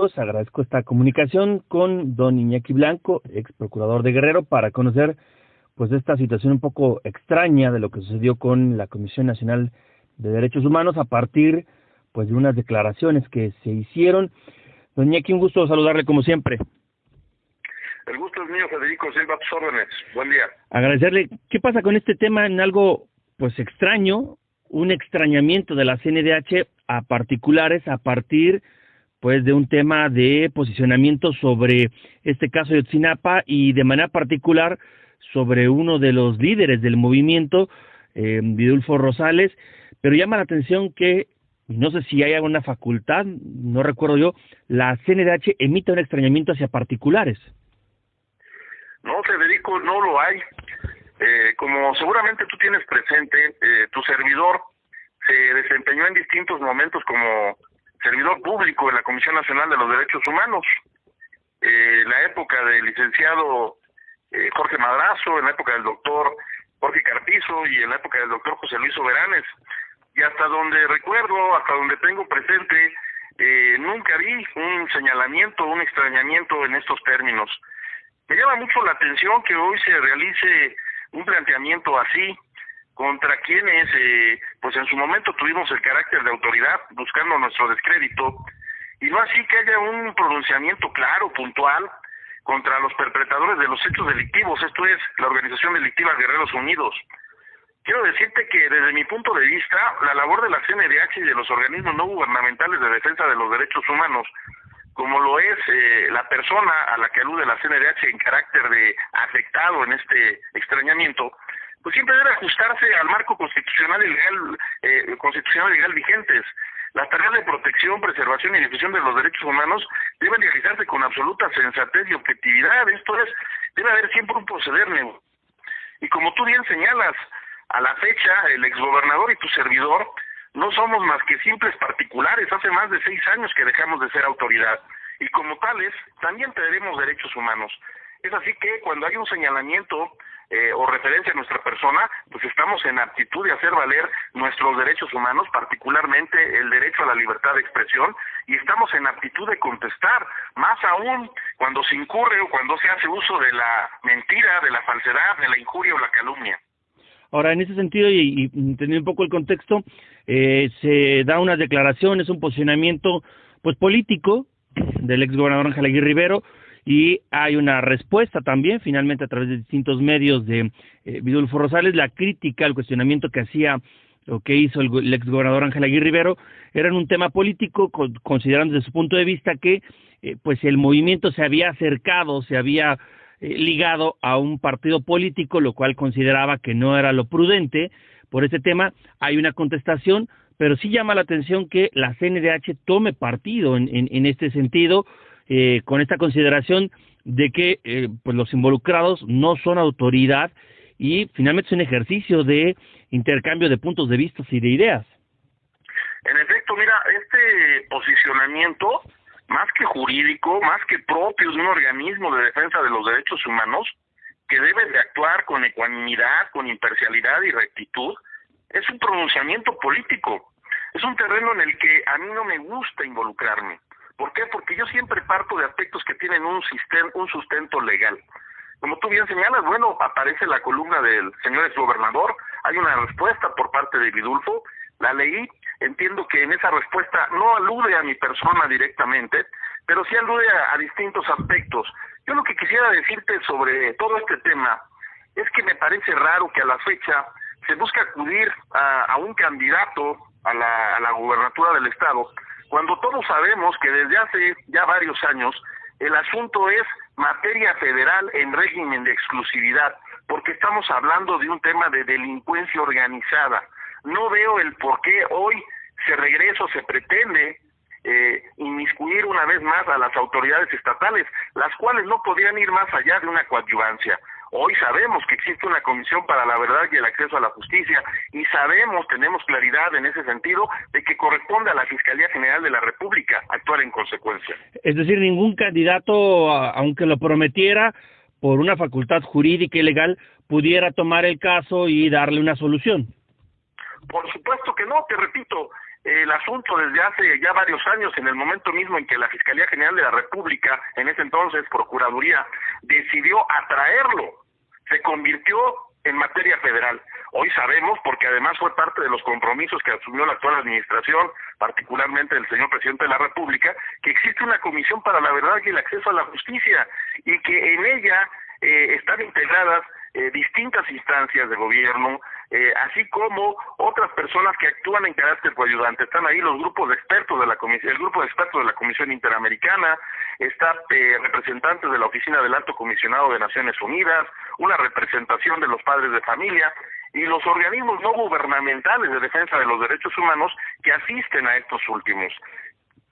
minutos agradezco esta comunicación con don Iñaki Blanco, ex procurador de Guerrero, para conocer pues esta situación un poco extraña de lo que sucedió con la Comisión Nacional de Derechos Humanos a partir pues de unas declaraciones que se hicieron. Don Iñaki, un gusto saludarle como siempre. El gusto es mío, Federico Silva, a tus órdenes. Buen día. Agradecerle. ¿Qué pasa con este tema en algo pues extraño? Un extrañamiento de la CNDH a particulares a partir pues de un tema de posicionamiento sobre este caso de Ayotzinapa y de manera particular sobre uno de los líderes del movimiento, Vidulfo Rosales, pero llama la atención que, no sé si hay alguna facultad, no recuerdo yo, la CNDH emite un extrañamiento hacia particulares. No, Federico, no lo hay. Como seguramente tú tienes presente, tu servidor se desempeñó en distintos momentos como servidor público en la Comisión Nacional de los Derechos Humanos. La época del licenciado Jorge Madrazo, en la época del doctor Jorge Carpizo y en la época del doctor José Luis Soberanes. Y hasta donde recuerdo, hasta donde tengo presente, nunca vi un señalamiento, un extrañamiento en estos términos. Me llama mucho la atención que hoy se realice un planteamiento así contra quienes, pues en su momento tuvimos el carácter de autoridad buscando nuestro descrédito, y no así que haya un pronunciamiento claro, puntual, contra los perpetradores de los hechos delictivos, esto es, la organización delictiva Guerreros Unidos. Quiero decirte que desde mi punto de vista, la labor de la CNDH y de los organismos no gubernamentales de defensa de los derechos humanos, como lo es la persona a la que alude la CNDH en carácter de afectado en este extrañamiento, pues siempre debe ajustarse al marco constitucional y legal vigentes. Las tareas de protección, preservación y difusión de los derechos humanos deben realizarse con absoluta sensatez y objetividad. Esto es, debe haber siempre un proceder neutro. Y como tú bien señalas, a la fecha, el exgobernador y tu servidor no somos más que simples particulares. Hace más de 6 años que dejamos de ser autoridad. Y como tales, también tenemos derechos humanos. Es así que cuando hay un señalamiento o referencia a nuestra persona, pues estamos en aptitud de hacer valer nuestros derechos humanos, particularmente el derecho a la libertad de expresión, y estamos en aptitud de contestar, más aún cuando se incurre o cuando se hace uso de la mentira, de la falsedad, de la injuria o la calumnia. Ahora, en ese sentido, y entendiendo un poco el contexto, se da unas declaraciones, un posicionamiento pues político del exgobernador Ángel Aguirre Rivero, y hay una respuesta también, finalmente a través de distintos medios de Vidulfo Rosales. La crítica, el cuestionamiento que hacía o que hizo el exgobernador Ángel Aguirre Rivero era en un tema político, considerando desde su punto de vista que pues el movimiento se había acercado, se había ligado a un partido político, lo cual consideraba que no era lo prudente. Por ese tema hay una contestación, pero sí llama la atención que la CNDH tome partido en este sentido, con esta consideración de que pues los involucrados no son autoridad y finalmente es un ejercicio de intercambio de puntos de vista y de ideas. En efecto, mira, este posicionamiento, más que jurídico, más que propio de un organismo de defensa de los derechos humanos, que debe de actuar con ecuanimidad, con imparcialidad y rectitud, es un pronunciamiento político. Es un terreno en el que a mí no me gusta involucrarme. ¿Por qué? Porque yo siempre parto de aspectos que tienen un sustento legal. Como tú bien señalas, bueno, aparece la columna del señor exgobernador, hay una respuesta por parte de Vidulfo, la leí, entiendo que en esa respuesta no alude a mi persona directamente, pero sí alude a distintos aspectos. Yo lo que quisiera decirte sobre todo este tema es que me parece raro que a la fecha se busque acudir a un candidato a la gubernatura del estado, cuando todos sabemos que desde hace ya varios años el asunto es materia federal en régimen de exclusividad, porque estamos hablando de un tema de delincuencia organizada. No veo el por qué hoy se pretende inmiscuir una vez más a las autoridades estatales, las cuales no podrían ir más allá de una coadyuvancia. Hoy sabemos que existe una comisión para la verdad y el acceso a la justicia, y tenemos claridad en ese sentido, de que corresponde a la Fiscalía General de la República actuar en consecuencia. Es decir, ningún candidato, aunque lo prometiera, por una facultad jurídica y legal, pudiera tomar el caso y darle una solución. Por supuesto que no, te repito, el asunto desde hace ya varios años, en el momento mismo en que la Fiscalía General de la República, en ese entonces Procuraduría, decidió atraerlo, se convirtió en materia federal. Hoy sabemos, porque además fue parte de los compromisos que asumió la actual administración, particularmente del señor presidente de la República, que existe una comisión para la verdad y el acceso a la justicia, y que en ella están integradas distintas instancias de gobierno, así como otras personas que actúan en carácter coayudante. Están ahí los grupos de expertos de la comisión, el grupo de expertos de la Comisión Interamericana, está representantes de la Oficina del Alto Comisionado de Naciones Unidas, una representación de los padres de familia y los organismos no gubernamentales de defensa de los derechos humanos que asisten a estos últimos.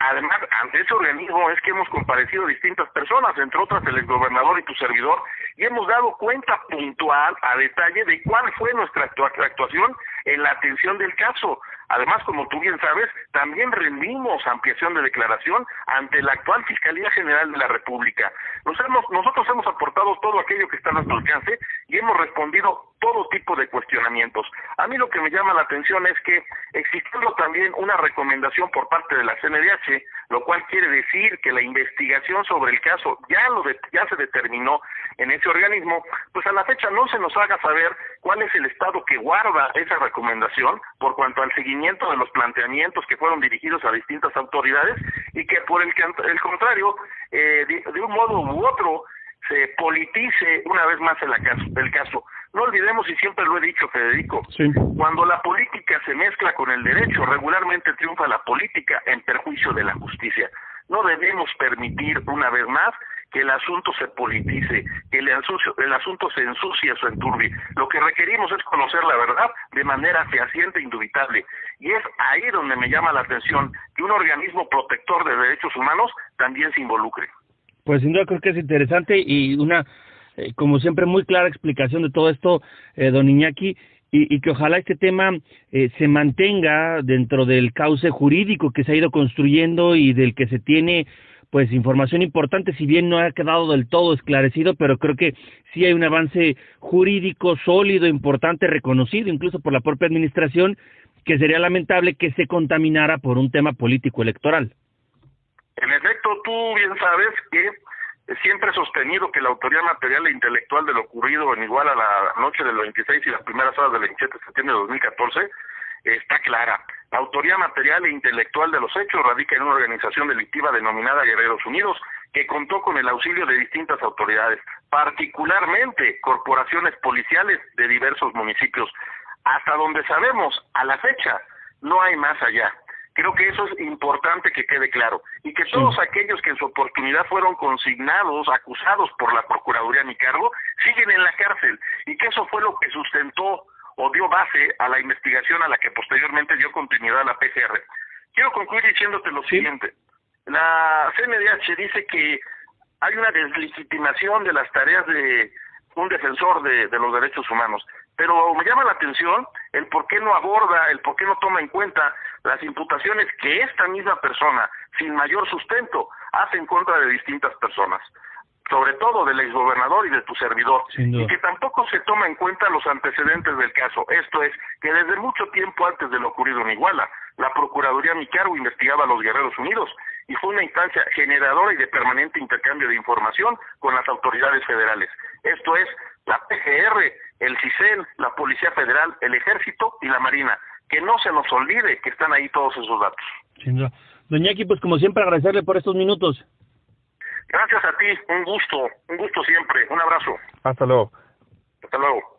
Además, ante ese organismo es que hemos comparecido distintas personas, entre otras el exgobernador y tu servidor, y hemos dado cuenta puntual, a detalle, de cuál fue nuestra actuación en la atención del caso. Además, como tú bien sabes, también rendimos ampliación de declaración ante la actual Fiscalía General de la República. Nosotros hemos aportado todo aquello que está a nuestro alcance y hemos respondido todo tipo de cuestionamientos. A mí lo que me llama la atención es que existiendo también una recomendación por parte de la CNDH, lo cual quiere decir que la investigación sobre el caso ya se determinó en ese organismo, pues a la fecha no se nos haga saber cuál es el estado que guarda esa recomendación por cuanto al seguimiento de los planteamientos que fueron dirigidos a distintas autoridades y que por el contrario, de un modo u otro, se politice una vez más el caso. No olvidemos, y siempre lo he dicho, Federico, sí, cuando la política se mezcla con el derecho, regularmente triunfa la política en perjuicio de la justicia. No debemos permitir una vez más que el asunto se politice, que el asunto se ensucie o se enturbie. Lo que requerimos es conocer la verdad de manera fehaciente e indubitable. Y es ahí donde me llama la atención que un organismo protector de derechos humanos también se involucre. Pues sin duda creo que es interesante y una, como siempre, muy clara explicación de todo esto, don Iñaki, y que ojalá este tema se mantenga dentro del cauce jurídico que se ha ido construyendo y del que se tiene pues información importante, si bien no ha quedado del todo esclarecido, pero creo que sí hay un avance jurídico sólido, importante, reconocido incluso por la propia administración, que sería lamentable que se contaminara por un tema político electoral. En efecto, tú bien sabes que siempre he sostenido que la autoría material e intelectual de lo ocurrido en Iguala la noche del 26 y las primeras horas del 27 de septiembre de 2014 está clara. La autoría material e intelectual de los hechos radica en una organización delictiva denominada Guerreros Unidos, que contó con el auxilio de distintas autoridades, particularmente corporaciones policiales de diversos municipios. Hasta donde sabemos, a la fecha, no hay más allá. Creo que eso es importante que quede claro, y que todos aquellos que en su oportunidad fueron consignados, acusados por la Procuraduría a mi cargo, siguen en la cárcel, y que eso fue lo que sustentó o dio base a la investigación a la que posteriormente dio continuidad a la PGR. Quiero concluir diciéndote lo siguiente. La CNDH dice que hay una deslegitimación de las tareas de un defensor de los derechos humanos, pero me llama la atención el por qué no aborda, el por qué no toma en cuenta las imputaciones que esta misma persona, sin mayor sustento, hace en contra de distintas personas, sobre todo del exgobernador y de tu servidor, y que tampoco se toma en cuenta los antecedentes del caso. Esto es, que desde mucho tiempo antes de lo ocurrido en Iguala, la Procuraduría a mi cargo investigaba a los Guerreros Unidos, y fue una instancia generadora y de permanente intercambio de información con las autoridades federales. Esto es, la PGR, el CISEN, la Policía Federal, el Ejército y la Marina. Que no se nos olvide que están ahí todos esos datos. Sin duda. Don Iñaki, pues como siempre agradecerle por estos minutos. Gracias a ti, un gusto siempre, un abrazo. Hasta luego. Hasta luego.